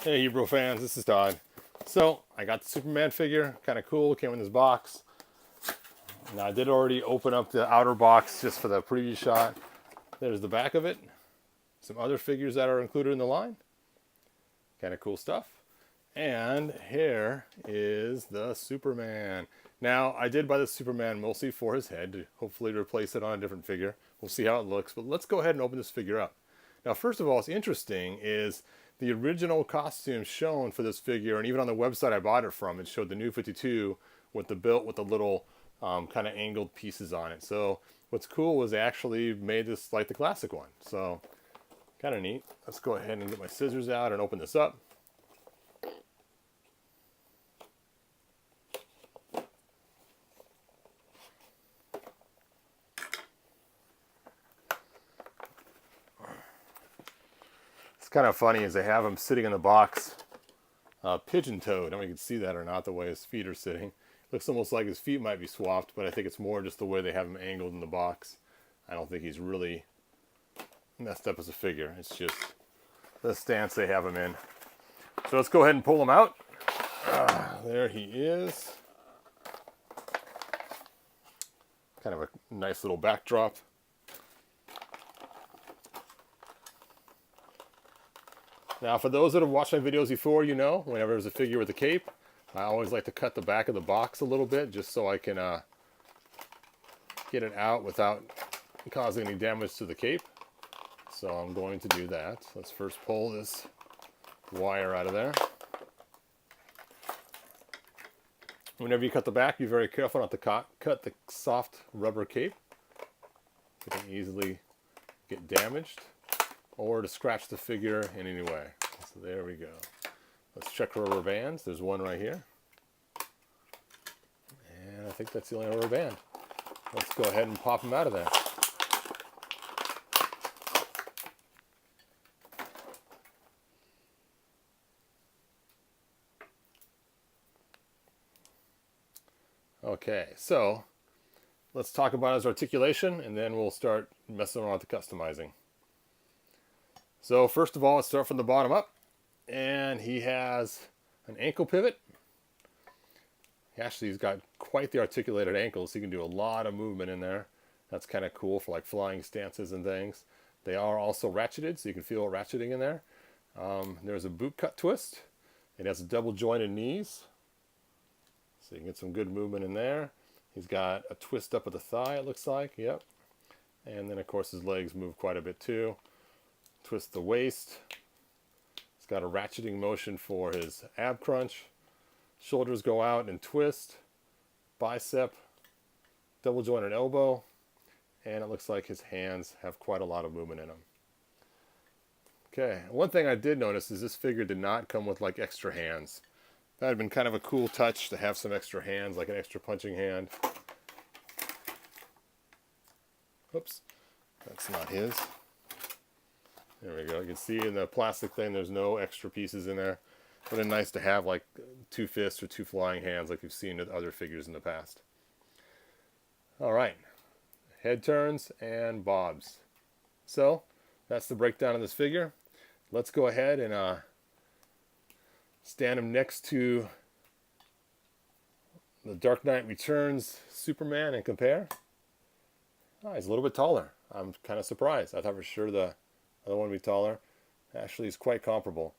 Hey Hebrew fans, this is Todd. So I got the Superman figure, kind of cool, came in this box. Now I did already open up the outer box just for the preview shot. There's the back of it. Some other figures that are included in the line. Kind of cool stuff. And here is the Superman. Now I did buy the Superman mostly for his head to hopefully replace it on a different figure. We'll see how it looks, but let's go ahead and open this figure up. Now first of all, what's interesting is the original costume shown for this figure, and even on the website I bought it from, it showed the new 52 with the built with the little kind of angled pieces on it. So what's cool was they actually made this like the classic one. So kind of neat. Let's go ahead and get my scissors out and open this up. It's kind of funny is they have him sitting in the box pigeon-toed. I don't know if you can see that or not, the way his feet are sitting. Looks almost like his feet might be swapped, but I think it's more just the way they have him angled in the box. I don't think he's really messed up as a figure. It's just the stance they have him in. So let's go ahead and pull him out. There he is. Kind of a nice little backdrop. Now, for those that have watched my videos before, you know, whenever there's a figure with a cape, I always like to cut the back of the box a little bit just so I can get it out without causing any damage to the cape. So I'm going to do that. Let's first pull this wire out of there. Whenever you cut the back, be very careful not to cut the soft rubber cape. It can easily get damaged or to scratch the figure in any way. So there we go. Let's check rubber bands. There's one right here. And I think that's the only rubber band. Let's go ahead and pop them out of there. Okay, so let's talk about his articulation and then we'll start messing around with the customizing. So first of all, let's start from the bottom up. And he has an ankle pivot. Actually, he's got quite the articulated ankles. So he can do a lot of movement in there. That's kind of cool for like flying stances and things. They are also ratcheted, so you can feel it ratcheting in there. There's a boot cut twist. It has double jointed knees. So you can get some good movement in there. He's got a twist up at the thigh, it looks like. Yep. And then, of course, his legs move quite a bit too. Twist the waist. It's got a ratcheting motion for his ab crunch. Shoulders go out and twist. Bicep. Double jointed elbow. And it looks like his hands have quite a lot of movement in them. Okay, one thing I did notice is this figure did not come with like extra hands. That would have been kind of a cool touch to have some extra hands, like an extra punching hand. Oops, that's not his. There we go. You can see in the plastic thing there's no extra pieces in there. But it's nice to have like two fists or two flying hands like you've seen with other figures in the past. Alright. Head turns and bobs. So, that's the breakdown of this figure. Let's go ahead and stand him next to the Dark Knight Returns Superman and compare. Oh, he's a little bit taller. I'm kind of surprised. I thought for sure the other one would be taller. Actually, it's quite comparable.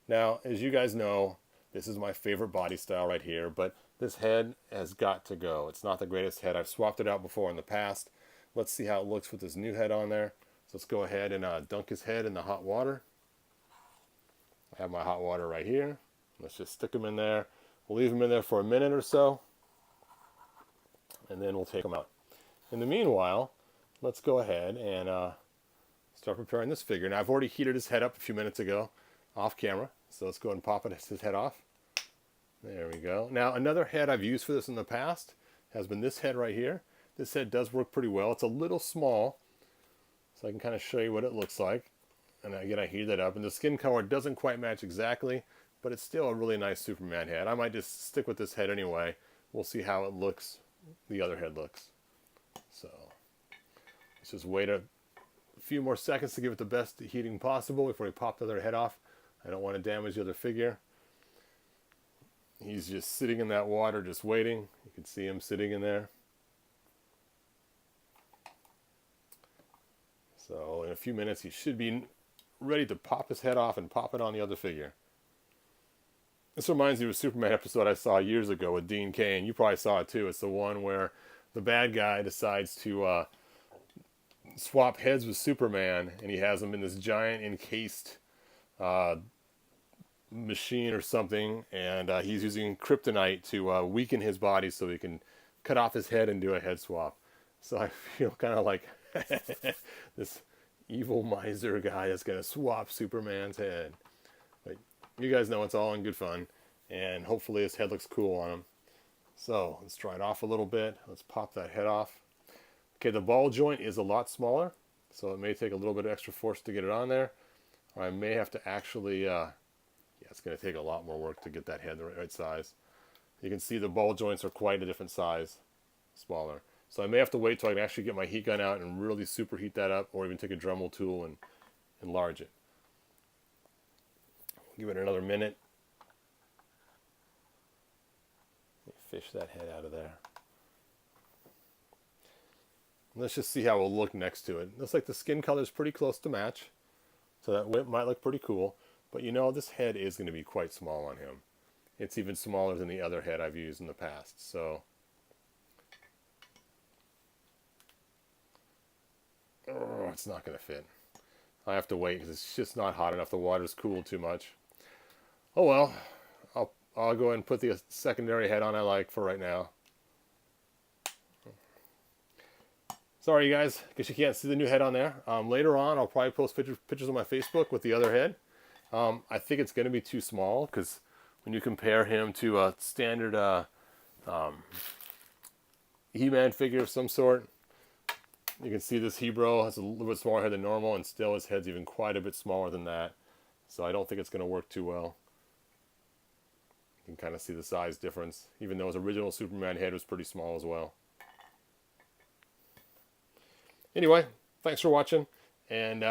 Now, as you guys know, this is my favorite body style right here, but this head has got to go. It's not the greatest head. I've swapped it out before in the past. Let's see how it looks with this new head on there. So let's go ahead and dunk his head in the hot water. I have my hot water right here. Let's just stick him in there. We'll leave him in there for a minute or so, and then we'll take him out. In the meanwhile, let's go ahead and start preparing this figure. Now, I've already heated his head up a few minutes ago off camera, so let's go ahead and pop his head off. There we go. Now, another head I've used for this in the past has been this head right here. This head does work pretty well. It's a little small, so I can kind of show you what it looks like. And again, I heated it up, and the skin color doesn't quite match exactly, but it's still a really nice Superman head. I might just stick with this head anyway. We'll see how it looks, the other head looks. So, let's just wait a few more seconds to give it the best heating possible before we pop the other head off. I don't want to damage the other figure. He's just sitting in that water, just waiting. You can see him sitting in there. So in a few minutes, he should be ready to pop his head off and pop it on the other figure. This reminds me of a Superman episode I saw years ago with Dean Cain. You probably saw it too. It's the one where the bad guy decides to swap heads with Superman, and he has him in this giant encased machine or something, and he's using kryptonite to weaken his body so he can cut off his head and do a head swap. So I feel kind of like this evil miser guy that's going to swap Superman's head. But you guys know it's all in good fun, and hopefully his head looks cool on him. So let's dry it off a little bit. Let's pop that head off. Okay, the ball joint is a lot smaller, so it may take a little bit of extra force to get it on there. Or I may have to actually, yeah, it's going to take a lot more work to get that head the right size. You can see the ball joints are quite a different size, smaller. So I may have to wait till I can actually get my heat gun out and really superheat that up, or even take a Dremel tool and enlarge it. Give it another minute. Fish that head out of there. Let's just see how it'll look next to it. Looks like the skin color is pretty close to match, so that might look pretty cool. But you know, this head is going to be quite small on him. It's even smaller than the other head I've used in the past. So, it's not going to fit. I have to wait because it's just not hot enough. The water's cooled too much. Oh well, I'll go ahead and put the secondary head on I like for right now. Sorry, you guys. Guess you can't see the new head on there. Later on, I'll probably post pictures on my Facebook with the other head. I think it's going to be too small because when you compare him to a standard He-Man figure of some sort, you can see this Hebrew has a little bit smaller head than normal, and still his head's even quite a bit smaller than that. So I don't think it's going to work too well. You can kind of see the size difference, even though his original Superman head was pretty small as well. Anyway, thanks for watching, and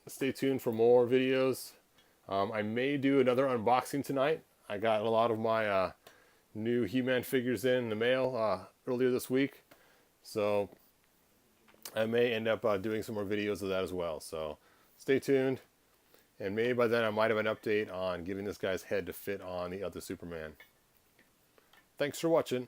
stay tuned for more videos. I may do another unboxing tonight. I got a lot of my new He-Man figures in the mail earlier this week, so I may end up doing some more videos of that as well. So stay tuned, and maybe by then I might have an update on giving this guy's head to fit on the other Superman. Thanks for watching.